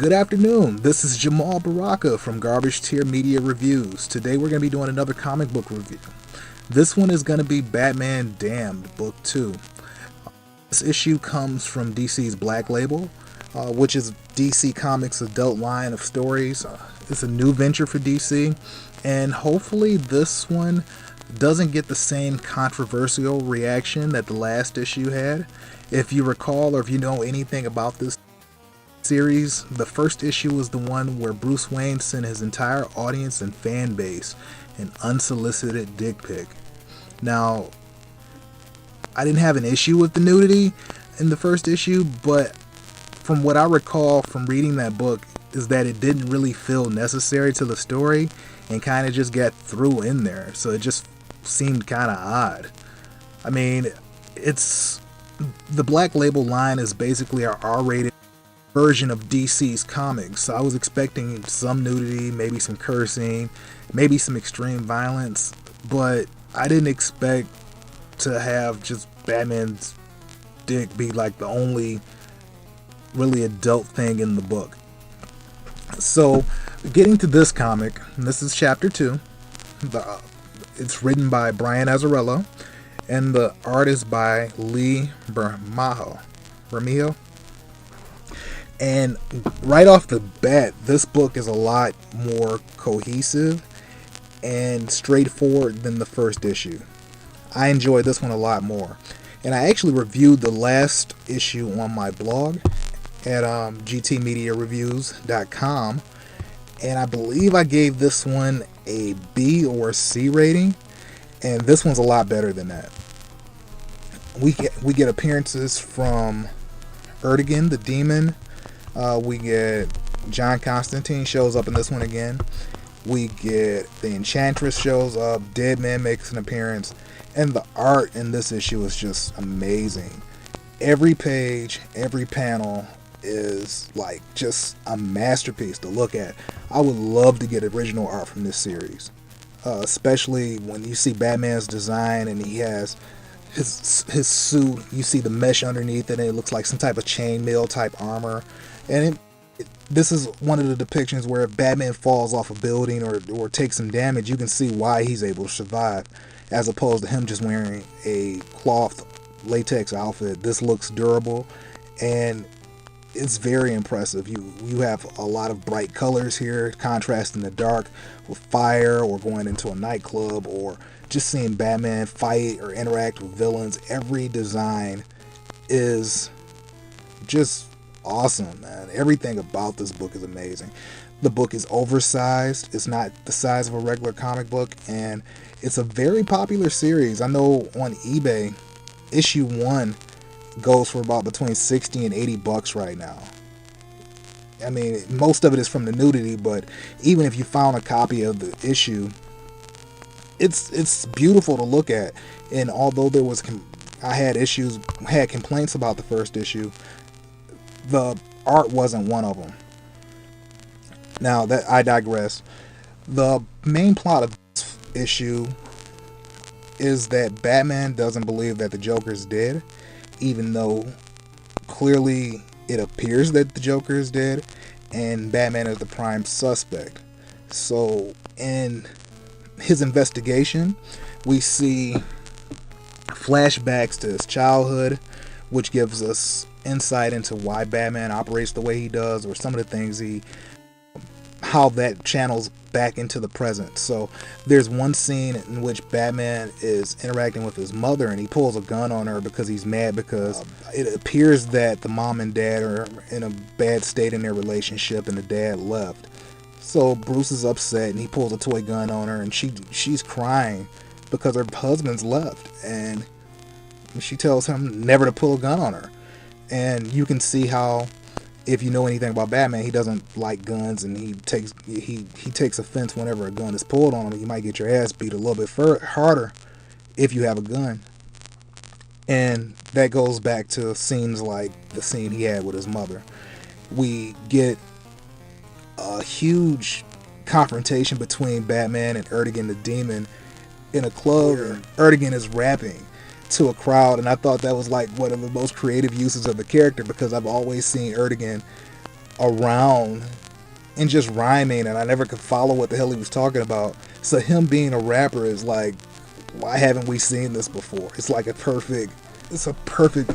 Good afternoon. This is Jamal Baraka from Garbage Tier Media Reviews. Today we're going to be doing another comic book review. This one is going to be Batman Damned, Book 2. This issue comes from DC's Black Label, which is DC Comics' adult line of stories. It's a new venture for DC, and hopefully this one doesn't get the same controversial reaction that the last issue had. If you recall, or if you know anything about this series, the first issue was the one where Bruce Wayne sent his entire audience and fan base an unsolicited dick pic. Now, I didn't have an issue with the nudity in the first issue, but from what I recall from reading that book is that it didn't really feel necessary to the story and kind of just got thrown in there, so it just seemed kind of odd. I mean, it's the Black Label line is basically our R-rated version of DC's comics, so I was expecting some nudity, maybe some cursing, maybe some extreme violence, but I didn't expect to have just Batman's dick be like the only really adult thing in the book. So getting to this comic, and this is chapter 2. It's written by Brian Azzarello and the art is by Lee Bermejo. And right off the bat, this book is a lot more cohesive and straightforward than the first issue. I enjoyed this one a lot more. And I actually reviewed the last issue on my blog at gtmediareviews.com. And I believe I gave this one a B or C rating. And this one's a lot better than that. We get appearances from Erdogan the Demon. We get John Constantine shows up in this one again. We get the Enchantress shows up. Deadman makes an appearance. And the art in this issue is just amazing. Every page, every panel is like just a masterpiece to look at. I would love to get original art from this series. Especially when you see Batman's design and he has his suit. You see the mesh underneath it and it looks like some type of chainmail type armor. And this is one of the depictions where if Batman falls off a building or takes some damage, you can see why he's able to survive, as opposed to him just wearing a cloth latex outfit. This looks durable, and it's very impressive. You have a lot of bright colors here, contrasting the dark with fire, or going into a nightclub, or just seeing Batman fight or interact with villains. Every design is just awesome, man. Everything about this book is amazing. The book is oversized. It's not the size of a regular comic book, and it's a very popular series. I know on eBay, issue 1 goes for about between $60 and $80 right now. I mean, most of it is from the nudity, but even if you found a copy of the issue, it's beautiful to look at. And although I had complaints about the first issue, the art wasn't one of them. Now that I digress. The main plot of this issue is that Batman doesn't believe that the Joker's dead, even though clearly it appears that the Joker is dead, and Batman is the prime suspect. So in his investigation, we see flashbacks to his childhood, which gives us insight into why Batman operates the way he does, or some of the things how that channels back into the present. So there's one scene in which Batman is interacting with his mother and he pulls a gun on her because he's mad because it appears that the mom and dad are in a bad state in their relationship and the dad left. So Bruce is upset and he pulls a toy gun on her, and she's crying because her husband's left, and she tells him never to pull a gun on her. And you can see how, if you know anything about Batman, he doesn't like guns, and he takes offense whenever a gun is pulled on him. You might get your ass beat a little bit harder if you have a gun. And that goes back to scenes like the scene he had with his mother. We get a huge confrontation between Batman and Erdogan the Demon in a club, and Erdogan is rapping to a crowd, and I thought that was like one of the most creative uses of the character, because I've always seen Erdogan around and just rhyming, and I never could follow what the hell he was talking about. So him being a rapper is like, why haven't we seen this before? It's like it's a perfect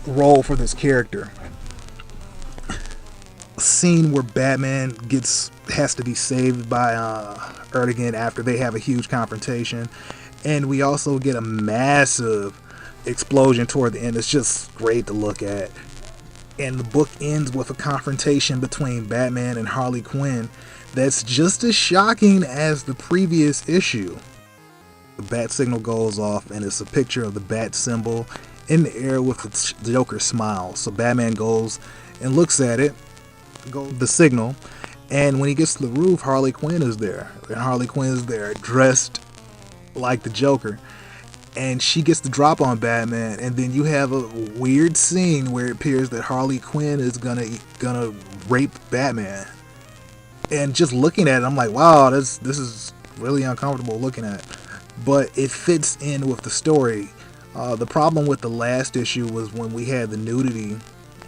role for this character. A scene where Batman has to be saved by Erdogan after they have a huge confrontation, and we also get a massive explosion toward the end. It's just great to look at. And the book ends with a confrontation between Batman and Harley Quinn that's just as shocking as the previous issue. The bat signal goes off, and it's a picture of the bat symbol in the air with the Joker smile. So Batman goes and looks at it, the signal, and when he gets to the roof, Harley Quinn is there. And Harley Quinn is there dressed like the Joker. And she gets the drop on Batman, and then you have a weird scene where it appears that Harley Quinn is gonna rape Batman. And just looking at it, I'm like, wow, this is really uncomfortable looking at. But it fits in with the story. The problem with the last issue was when we had the nudity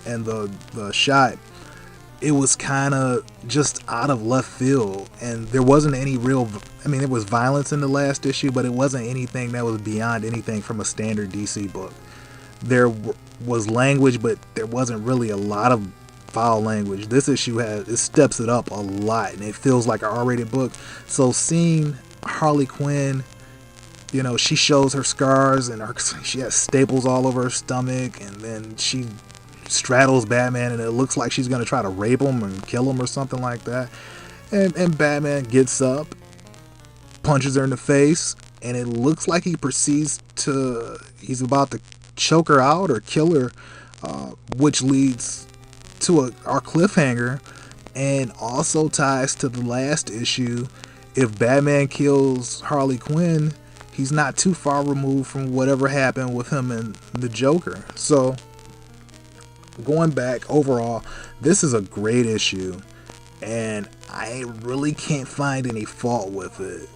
and the shot. It was kind of just out of left field, and there wasn't any real, there was violence in the last issue, but it wasn't anything that was beyond anything from a standard DC book. There was language, but there wasn't really a lot of foul language. This issue it steps it up a lot, and it feels like an R-rated book. So seeing Harley Quinn, she shows her scars, and she has staples all over her stomach, and then she straddles Batman, and it looks like she's going to try to rape him and kill him or something like that. And Batman gets up, punches her in the face, and it looks like he's about to choke her out or kill her, which leads to our cliffhanger, and also ties to the last issue. If Batman kills Harley Quinn, he's not too far removed from whatever happened with him and the Joker. So going back, overall, this is a great issue, and I really can't find any fault with it.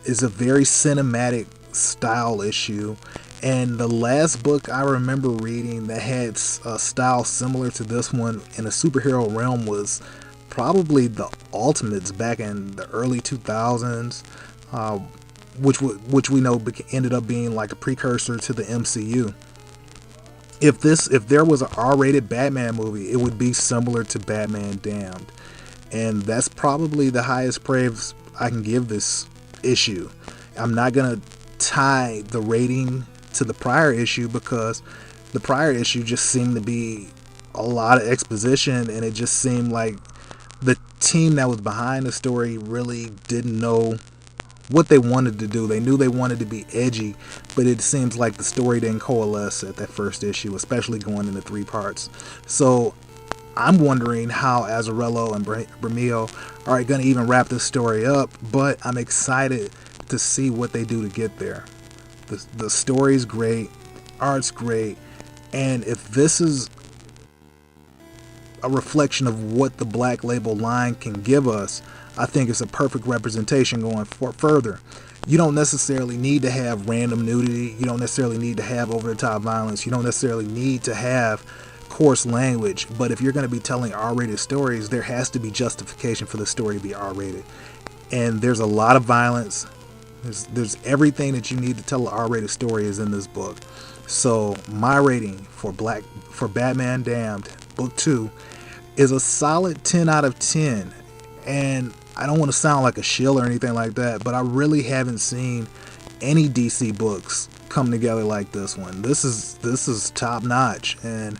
It's a very cinematic style issue, and the last book I remember reading that had a style similar to this one in a superhero realm was probably the Ultimates back in the early 2000s, which we know ended up being like a precursor to the MCU. If there was an R-rated Batman movie, it would be similar to Batman Damned. And that's probably the highest praise I can give this issue. I'm not going to tie the rating to the prior issue, because the prior issue just seemed to be a lot of exposition, and it just seemed like the team that was behind the story really didn't know what they wanted to do. They knew they wanted to be edgy, but it seems like the story didn't coalesce at that first issue, especially going into 3 parts. So I'm wondering how Azzarello and Bermeo are going to even wrap this story up, but I'm excited to see what they do to get there. The story's great, art's great, and if this is a reflection of what the Black Label line can give us, I think it's a perfect representation going further. You don't necessarily need to have random nudity. You don't necessarily need to have over-the-top violence. You don't necessarily need to have coarse language. But if you're going to be telling R-rated stories, there has to be justification for the story to be R-rated. And there's a lot of violence. There's everything that you need to tell an R-rated story is in this book. So my rating for Batman Damned, Book 2, is a solid 10 out of 10. And I don't want to sound like a shill or anything like that, but I really haven't seen any DC books come together like this one. This is top notch, and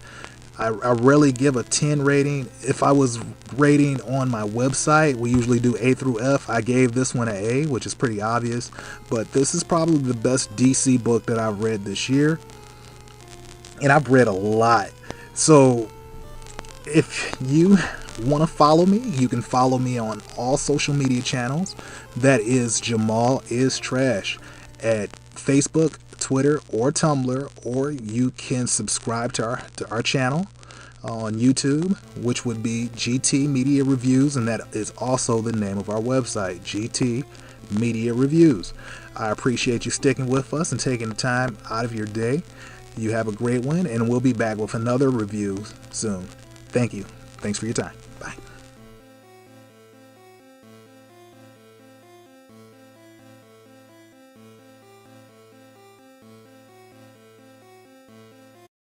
I rarely give a 10 rating. If I was rating on my website, we usually do A through F. I gave this one an A, which is pretty obvious, but this is probably the best DC book that I've read this year, and I've read a lot. So if you want to follow me, you can follow me on all social media channels. That is Jamal is Trash at Facebook, Twitter, or Tumblr, or you can subscribe to our channel on YouTube, which would be GT Media Reviews, and that is also the name of our website, GT Media Reviews. I appreciate you sticking with us and taking the time out of your day. You have a great one, and we'll be back with another review soon. Thank you. Thanks for your time.